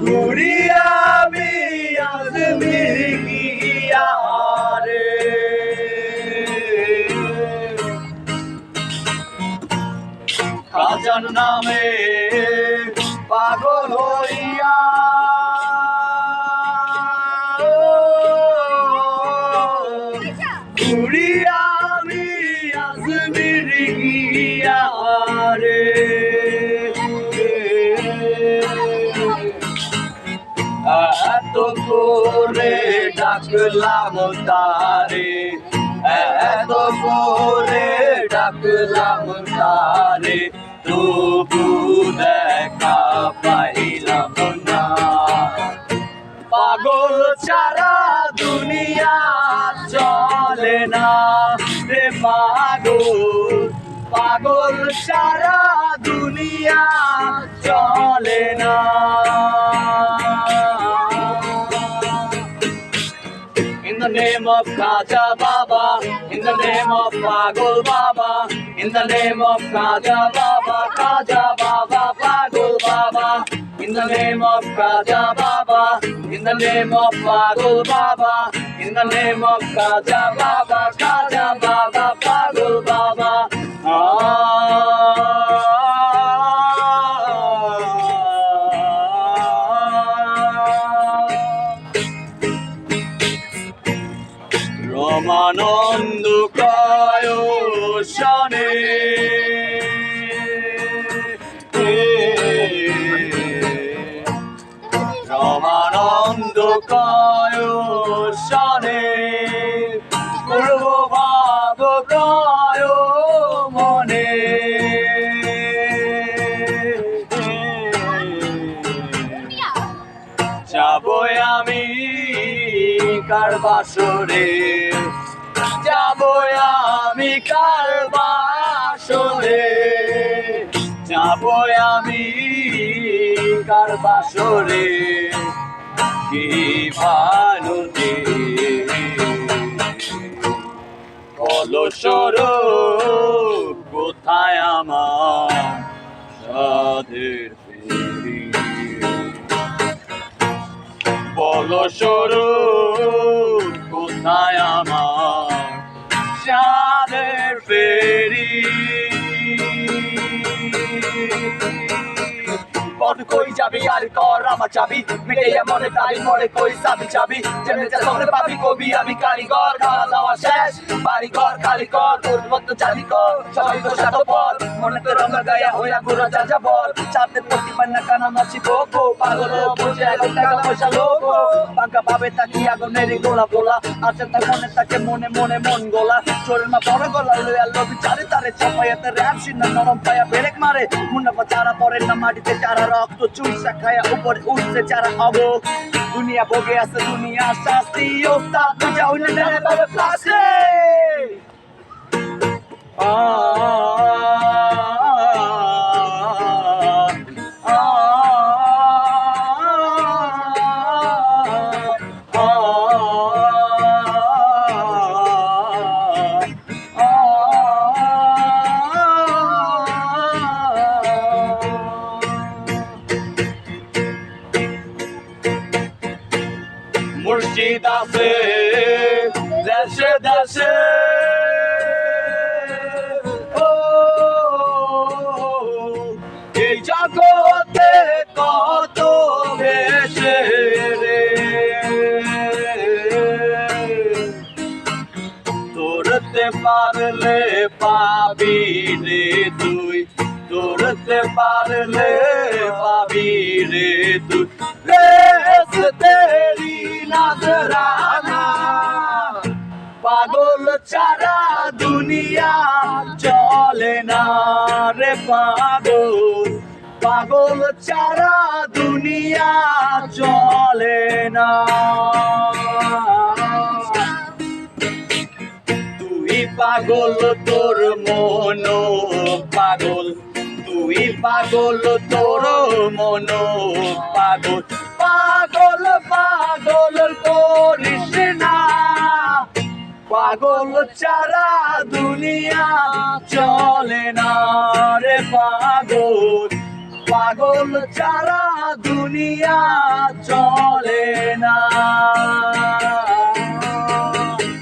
ঘুরিয়া আমি আজমির গিয়া রে খাজার নামে পাগল হইয়া ঘুরিয়া আমি আজমির গিয়া রে এত করে ডাকলাম তারে এত করে ডাকলাম তারে তবু দেখা পাইলাম না পাগল ছাড়া দুনিয়া চলে না রে পাগল পাগল ছাড়া দুনিয়া চলে না In the name of Khaja Baba, in the name of Pagol Baba, in the name of Khaja Baba, Khaja Baba, Pagol Baba, in the name of Khaja Baba, in the name of Pagol Baba, in the name of Khaja Baba, Khaja Baba, Pagol Baba. Ramananda কায় শনে রমানন্দ কায় শনে পূর্ব ভাব কায় মনে যাবো আমি কার বাসরে যাবো আমি কার বাসরে যাবো আমি কার বাসরে কি ভালো কলসর কোথায় আমার সাধের ফেরি বলসর কোথায় আমার সাধের ফেরি বল কই যাবি আর কর আমার চাবি মিটাইয়া মনে তারি মরে কই চাবি চাবি যেমনি সামনে পাবি কবি আমি কারিগর খাওয়া দাওয়া শেষ বাড়ি ঘর খালি কর তোর মতো চালি কর সবাই তো সাথে বল মনে তো রঙা গায়া হইয়া ঘোরা যা যা বল চাঁদের প্রতি পান্না কানা নাচি গোগো পাগল বুঝে এখন টাকা পয়সা লোগো পাঙ্কা পাবে তাকি আগুনেরই গোলা গোলা আছে তার মনে তাকে মনে মনে মন গোলা চোরের মা বড় গলা লইয়া লবি চারে তারে চাপাইয়াতে র‍্যাপ সিনা নরম পায়া ব্রেক মারে মুন্না চারা পরে না মাটিতে চারা রক্ত চুইসা খায়া উপরে উঠছে চারা অবক দুনিয়া ভোগে আছে দুনিয়া শাস্তি ওস্তাদ বুঝা হইলে নেবে তবে ক্লাসে মুর্শিদ আছে দেশে দেশে এই জগতে কত বেশে রে ধরতে পারলে পাবি রে তুই ধরতে পারলে পাবি রে তুই তেরি নজরানা পাগল ছাড়া দুনিয়া চলে না রে পাগল পাগল ছাড়া দুনিয়া চলে না তুই পাগল তোর মন পাগল তুই পাগল তোর মন পাগল পাগল পাগল করিস না পাগল ছাড়া দুনিয়া চলে না রে পাগল পাগল ছাড়া দুনিয়া চলে না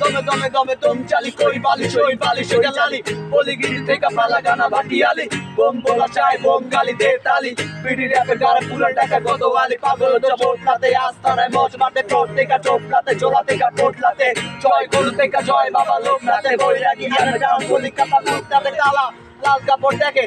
দমে দমে দমে দম চালি কই বালিশ ওই বালিশ ওই লালি বলি গিরি থেকে পালা গানা ভাটিয়ালি বোম বলা চাই বোম গালি দে তালি পিটি র্যাপে গারে পুরা টাকা গতওয়ালি পাগল চোটলাতে আস্তানায় মজ মাঠে টোট থেকে চোপলাতে চোলা থেকে টোটলাতে জয় গরু থেকে জয় বাবা লোকনাথে বৈরাগী আর গান বলি কাপা মুক্তাতে কালা লাল কাপড় দেখে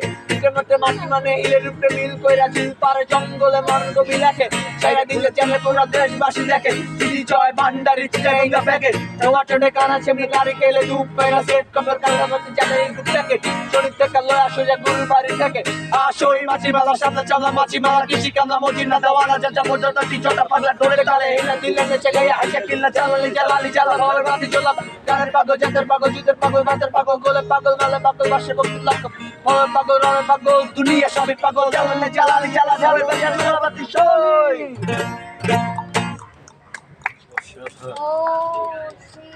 মধ্যে মাটি মানে ইলের উপরে মিল কইরা চিল পারে জঙ্গলে মন্দ বিলাকে সাইরা দিলে চ্যানেল পুরা দেশবাসী দেখে দিদি জয় ভান্ডারি চিটাইঙ্গা প্যাকেট তোমার টোটে কানা চেমনি গাড়ি কেলে ধূপ কইরা সেট কমর কালা মধ্যে জানে গ্রুপ প্যাকেট শরীর থেকে লয় আসো যা গুরু বাড়ি থেকে আসোই মাছি মেলার সাথে চালা মাছি মেলা কৃষি কামলা মজির না দেওয়ানা যা পর্যন্ত টিচটা পাগলা ধরে গালে এলা দিলে নেচে গায়ে হাসা কিল্লা চালালি জ্বালালি জ্বালা ভাবে বাতি জ্বলা গানের পাগল জাতের পাগল জুতের পাগল বাতের পাগল গোলে পাগল মালে পাগল বাসে বক্তি লাখ পাগল রণে পাগল দুনিয়া সবই পাগল জ্বালালে জ্বালালি জ্বালা যাবে বাজার জ্বালাবাতি সই Oh, see.